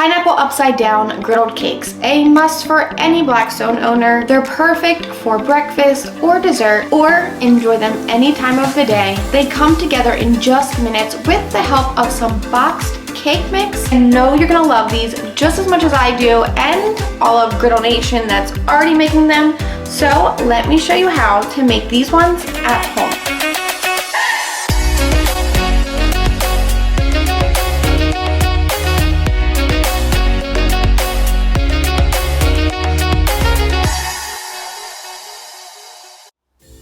Pineapple upside down griddled cakes, a must for any Blackstone owner. They're perfect for breakfast or dessert, or enjoy them any time of the day. They come together in just minutes with the help of some boxed cake mix. I know you're gonna love these just as much as I do and all of Griddle Nation that's already making them. So let me show you how to make these ones at home.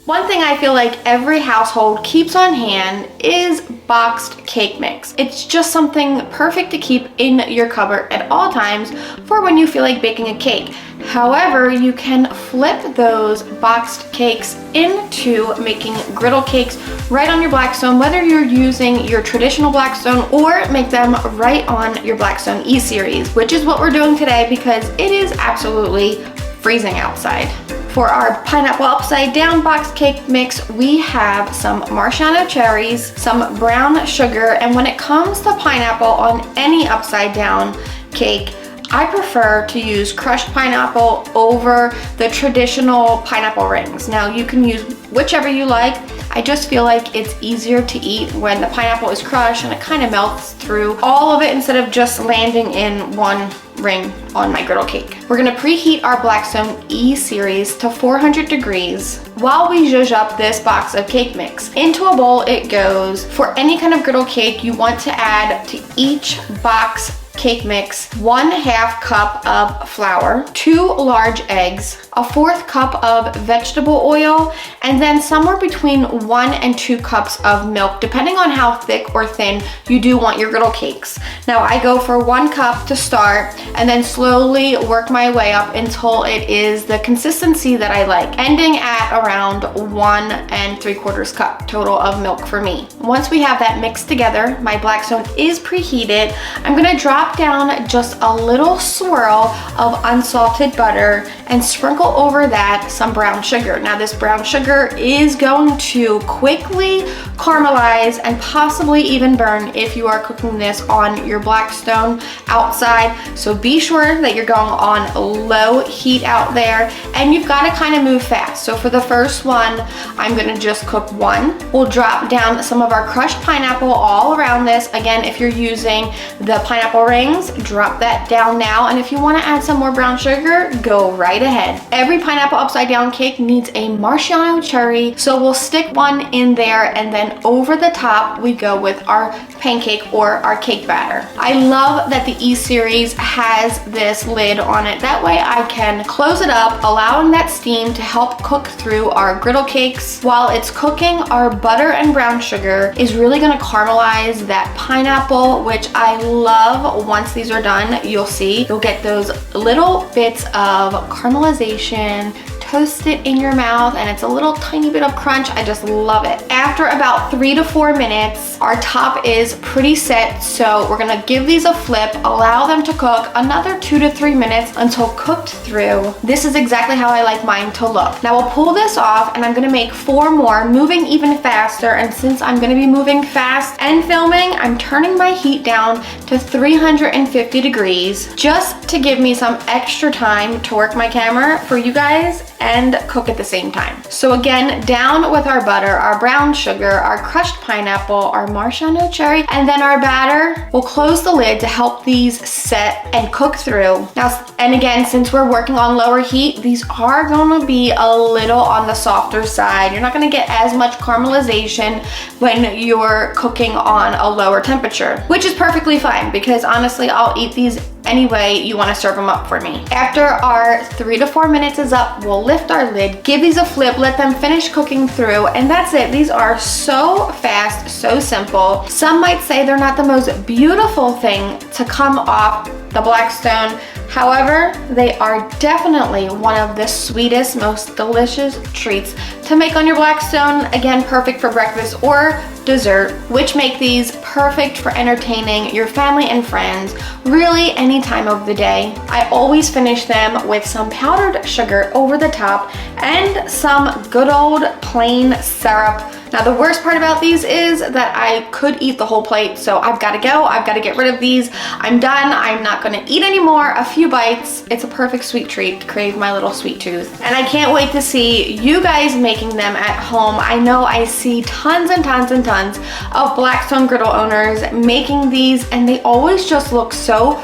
One thing I feel like every household keeps on hand is boxed cake mix. It's just something perfect to keep in your cupboard at all times for when you feel like baking a cake. However, you can flip those boxed cakes into making griddle cakes right on your Blackstone, whether you're using your traditional Blackstone or make them right on your Blackstone ESeries, which is what we're doing today because it is absolutely freezing outside. For our pineapple upside down box cake mix, we have some Maraschino cherries, some brown sugar, and when it comes to pineapple on any upside down cake, I prefer to use crushed pineapple over the traditional pineapple rings. Now you can use whichever you like. I just feel like it's easier to eat when the pineapple is crushed and it kind of melts through all of it instead of just landing in one ring on my griddle cake. We're gonna preheat our Blackstone ESeries to 400 degrees while we zhuzh up this box of cake mix. Into a bowl it goes. For any kind of griddle cake, you want to add to each box cake mix 1/2 cup of flour, 2 large eggs, a 1/4 cup of vegetable oil, and then somewhere between 1 and 2 cups of milk, depending on how thick or thin you do want your griddle cakes. Now I go for 1 cup to start and then slowly work my way up until it is the consistency that I like, ending at around 1 3/4 cup total of milk for me. Once we have that mixed together, my Blackstone is preheated. I'm gonna drop down just a little swirl of unsalted butter and sprinkle over that some brown sugar. Now this brown sugar is going to quickly caramelize and possibly even burn if you are cooking this on your Blackstone outside. So be sure that you're going on low heat out there and you've got to kind of move fast. So for the first one, I'm gonna just cook 1. We'll drop down some of our crushed pineapple all around this. Again, if you're using the pineapple rings, drop that down now. And if you want to add some more brown sugar, go right ahead. Every pineapple upside down cake needs a Maraschino cherry, so we'll stick 1 in there and then over the top we go with our pancake or our cake batter. I love that the ESeries has this lid on it. That way I can close it up, allowing that steam to help cook through our griddle cakes. While it's cooking, our butter and brown sugar is really gonna caramelize that pineapple, which I love. Once these are done, you'll see, you'll get those little bits of caramelization, toast it in your mouth, and it's a little tiny bit of crunch. I just love it. After about 3 to 4 minutes, our top is pretty set, so we're gonna give these a flip, allow them to cook another 2 to 3 minutes until cooked through. This is exactly how I like mine to look. Now we'll pull this off and I'm gonna make 4 more, moving even faster, and since I'm gonna be moving fast and filming, I'm turning my heat down to 350 degrees just to give me some extra time to work my camera for you guys and cook at the same time. So again, down with our butter, our brown sugar, our crushed pineapple, our Maraschino cherry, and then our batter. We'll close the lid to help these set and cook through. Now, and again, since we're working on lower heat, these are gonna be a little on the softer side. You're not gonna get as much caramelization when you're cooking on a lower temperature, which is perfectly fine because honestly, I'll eat these any way you want to serve them up for me. After our 3 to 4 minutes is up, we'll lift our lid, give these a flip, let them finish cooking through, and that's it. These are so fast, so simple. Some might say they're not the most beautiful thing to come off the Blackstone. However, they are definitely one of the sweetest, most delicious treats to make on your Blackstone. Again, perfect for breakfast or dessert, which make these perfect for entertaining your family and friends really any time of the day. I always finish them with some powdered sugar over the top and some good old plain syrup. Now the worst part about these is that I could eat the whole plate, so I've got to go. I've got to get rid of these. I'm done. I'm not going to eat anymore. A few bites. It's a perfect sweet treat to crave my little sweet tooth. And I can't wait to see you guys making them at home. I know I see tons and tons and tons of Blackstone griddle owners making these, and they always just look so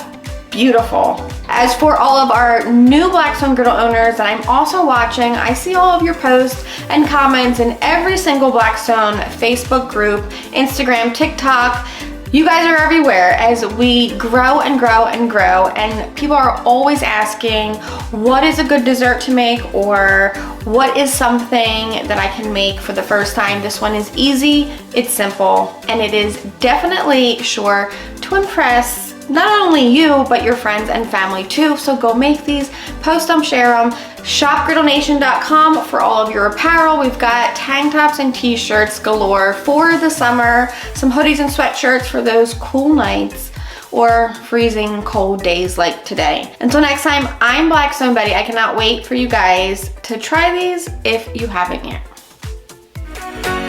beautiful. As for all of our new Blackstone griddle owners that I'm also watching, I see all of your posts and comments in every single Blackstone Facebook group, Instagram, TikTok. You guys are everywhere as we grow and grow and grow, and people are always asking what is a good dessert to make, or what is something that I can make for the first time. This one is easy, it's simple, and it is definitely sure to impress not only you, but your friends and family too. So go make these, post them, share them. ShopGriddleNation.com for all of your apparel. We've got tank tops and t-shirts galore for the summer, some hoodies and sweatshirts for those cool nights or freezing cold days like today. Until next time, I'm Blackstone Betty. I cannot wait for you guys to try these if you haven't yet.